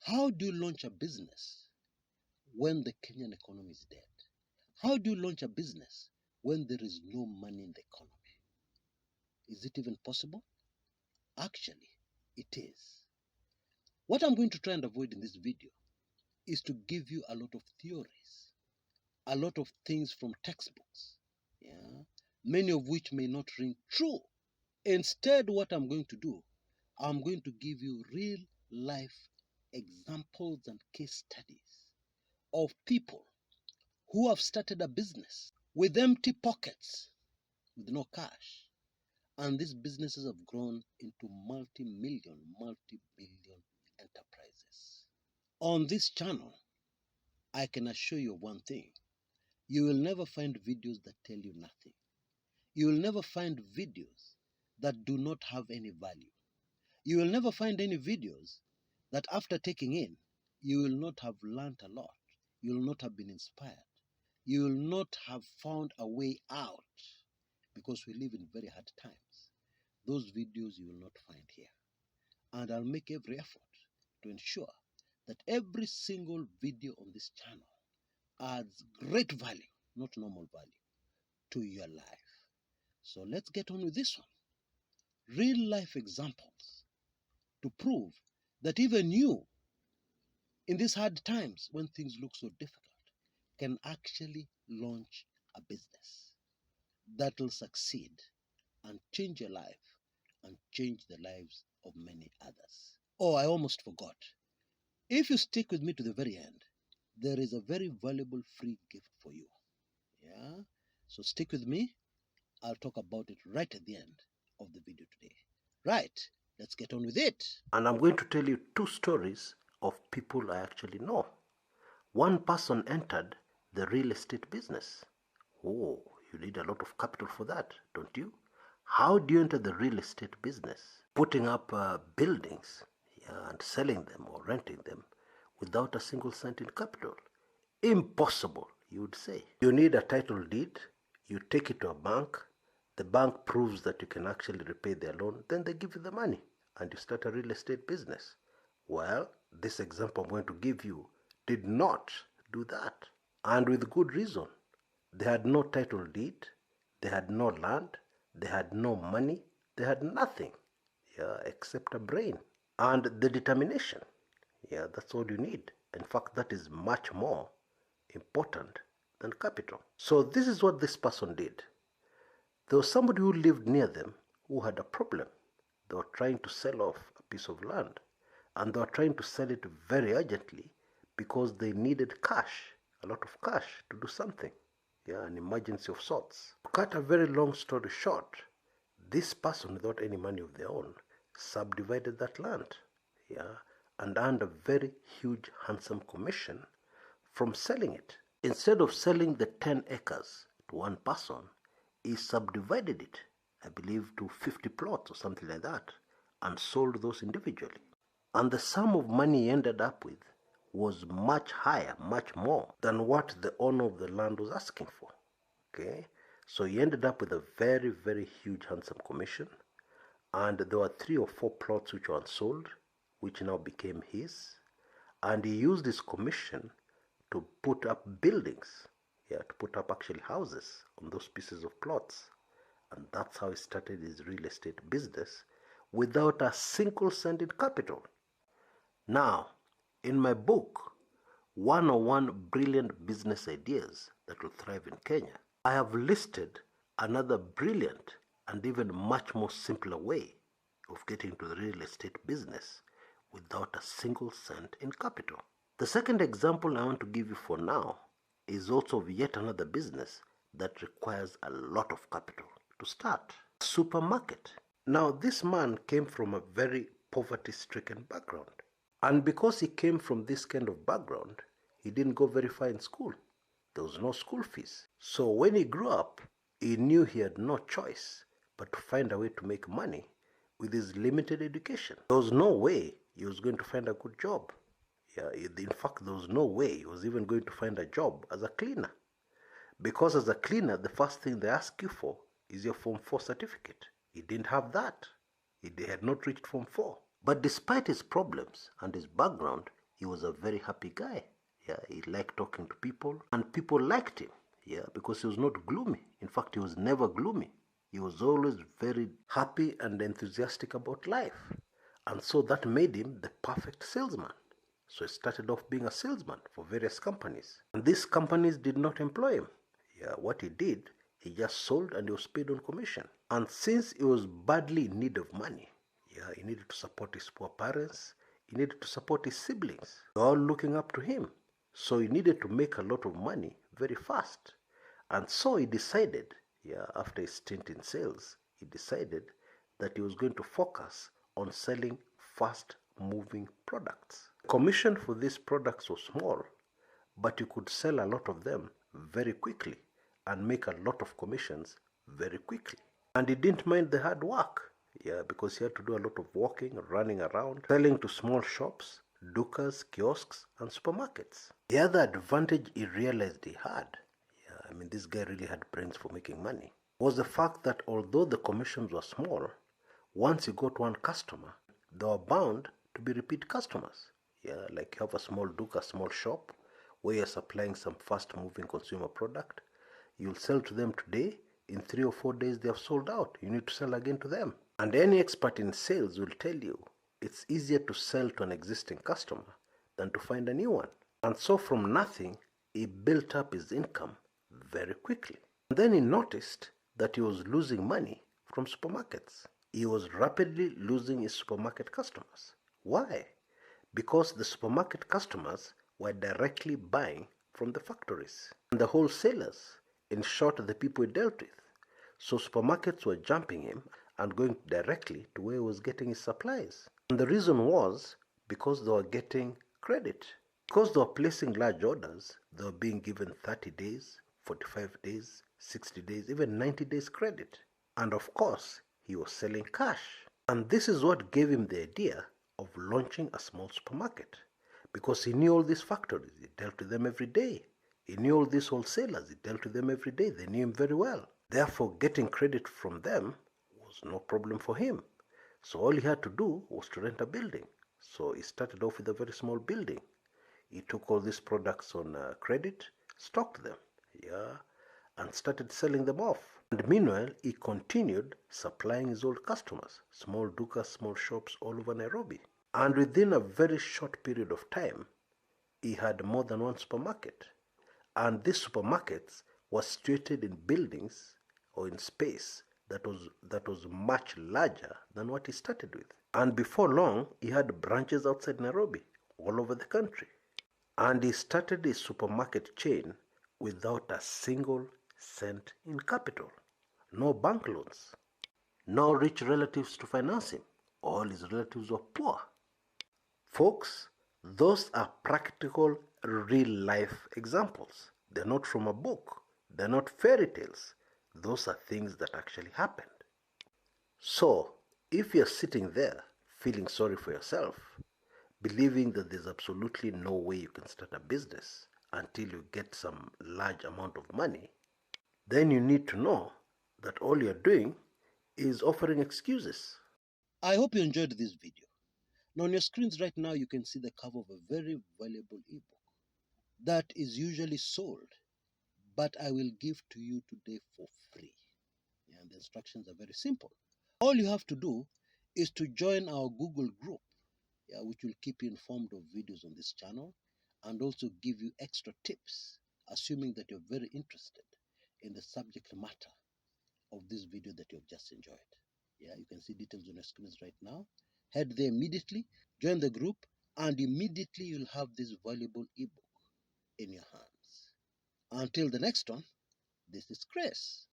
How do you launch a business when the Kenyan economy is dead? How do you launch a business when there is no money in the economy? Is it even possible? Actually, it is. What I'm going to try and avoid in this video is to give you a lot of theories, a lot of things from textbooks, yeah, many of which may not ring true. Instead, what I'm going to do, I'm going to give you real life examples and case studies of people who have started a business with empty pockets, with no cash. And these businesses have grown into multi-million, multi-billion enterprises. On this channel, I can assure you of one thing. You will never find videos that tell you nothing. You will never find videos that do not have any value. You will never find any videos that after taking in, you will not have learned a lot. You will not have been inspired. You will not have found a way out, because we live in very hard times. Those videos you will not find here. And I'll make every effort to ensure that every single video on this channel adds great value, not normal value, to your life. So let's get on with this one. Real life examples to prove that even you, in these hard times when things look so difficult, can actually launch a business that will succeed and change your life and change the lives of many others. Oh, I almost forgot. If you stick with me to the very end, there is a very valuable free gift for you. Yeah? So stick with me. I'll talk about it right at the end of the video today. Right, let's get on with it. And I'm going to tell you two stories of people I actually know. One person entered the real estate business. Oh, you need a lot of capital for that, don't you? How do you enter the real estate business? Putting up buildings, yeah, and selling them or renting them without a single cent in capital. Impossible, you would say. You need a title deed, you take it to a bank, the bank proves that you can actually repay their loan, then they give you the money and you start a real estate business. Well, this example I'm going to give you did not do that, and with good reason. They had no title deed, they had no land, they had no money, they had nothing, yeah, except a brain and the determination. Yeah, that's all you need. In fact, that is much more important than capital. So this is what this person did. There was somebody who lived near them who had a problem. They were trying to sell off a piece of land, and they were trying to sell it very urgently because they needed cash, a lot of cash to do something. Yeah, an emergency of sorts. To cut a very long story short, this person, without any money of their own, subdivided that land, yeah, and earned a very huge, handsome commission from selling it. Instead of selling the 10 acres to one person, he subdivided it, I believe, to 50 plots or something like that, and sold those individually. And the sum of money he ended up with was much higher, much more than what the owner of the land was asking for. Okay, so he ended up with a very, very huge, handsome commission, and there were 3 or 4 plots which were unsold, which now became his, and he used his commission to put up buildings, yeah, to put up actually houses on those pieces of plots. And that's how he started his real estate business without a single cent in capital. Now, in my book, 101 Brilliant Business Ideas That Will Thrive in Kenya, I have listed another brilliant and even much more simpler way of getting into the real estate business without a single cent in capital. The second example I want to give you for now is also of yet another business that requires a lot of capital to start. A supermarket. Now, this man came from a very poverty-stricken background. And because he came from this kind of background, he didn't go very far in school. There was no school fees. So when he grew up, he knew he had no choice but to find a way to make money with his limited education. There was no way he was going to find a good job. Yeah, in fact, there was no way he was even going to find a job as a cleaner. Because as a cleaner, the first thing they ask you for is your Form 4 certificate. He didn't have that. He had not reached Form 4. But despite his problems and his background, He was a very happy guy. Yeah, he liked talking to people, and people liked him. Yeah, because he was not gloomy. In fact, he was never gloomy. He was always very happy and enthusiastic about life. And so that made him the perfect salesman. So he started off being a salesman for various companies. And these companies did not employ him. Yeah, what he did, he just sold and he was paid on commission. And since he was badly in need of money, yeah, he needed to support his poor parents, he needed to support his siblings. They were all looking up to him. So he needed to make a lot of money very fast. And so he decided, yeah, after his stint in sales, he decided that he was going to focus on selling fast moving products. Commission for these products was small, but you could sell a lot of them very quickly and make a lot of commissions very quickly. And he didn't mind the hard work, yeah, because he had to do a lot of walking, running around, selling to small shops, dukas, kiosks, and supermarkets. The other advantage he realized he had, yeah, I mean, this guy really had brains for making money, was the fact that although the commissions were small, once you got one customer, they were bound to be repeat customers. Yeah, like you have a small duka, small shop, where you're supplying some fast-moving consumer product. You'll sell to them today. In 3 or 4 days, they have sold out. You need to sell again to them. And any expert in sales will tell you it's easier to sell to an existing customer than to find a new one. And so from nothing, he built up his income very quickly. And then he noticed that he was losing money from supermarkets. He was rapidly losing his supermarket customers. Why? Because the supermarket customers were directly buying from the factories and the wholesalers, in short, the people he dealt with. So supermarkets were jumping him and going directly to where he was getting his supplies. And the reason was because they were getting credit. Because they were placing large orders, they were being given 30 days, 45 days, 60 days, even 90 days credit. And of course, he was selling cash. And this is what gave him the idea of launching a small supermarket. Because he knew all these factories, he dealt with them every day. He knew all these wholesalers, he dealt with them every day. They knew him very well. Therefore, getting credit from them was no problem for him. So all he had to do was to rent a building. So he started off with a very small building. He took all these products on credit, stocked them, yeah, and started selling them off. And meanwhile, he continued supplying his old customers, small dukas, small shops all over Nairobi. And within a very short period of time, he had more than one supermarket. And these supermarkets were situated in buildings or in space that was much larger than what he started with. And before long, he had branches outside Nairobi, all over the country. And he started his supermarket chain without a single cent in capital. No bank loans. No rich relatives to finance him. All his relatives were poor. Folks, those are practical, real-life examples. They're not from a book. They're not fairy tales. Those are things that actually happened. So, if you're sitting there feeling sorry for yourself, believing that there's absolutely no way you can start a business until you get some large amount of money, then you need to know that all you're doing is offering excuses. I hope you enjoyed this video. Now on your screens right now, you can see the cover of a very valuable ebook that is usually sold, but I will give to you today for free. Yeah, and the instructions are very simple. All you have to do is to join our Google group, yeah, which will keep you informed of videos on this channel and also give you extra tips, assuming that you're very interested in the subject matter of this video that you've just enjoyed. Yeah, you can see details on your screens right now. Head there immediately, join the group, and immediately you'll have this valuable ebook in your hands. Until the next one, this is Chris.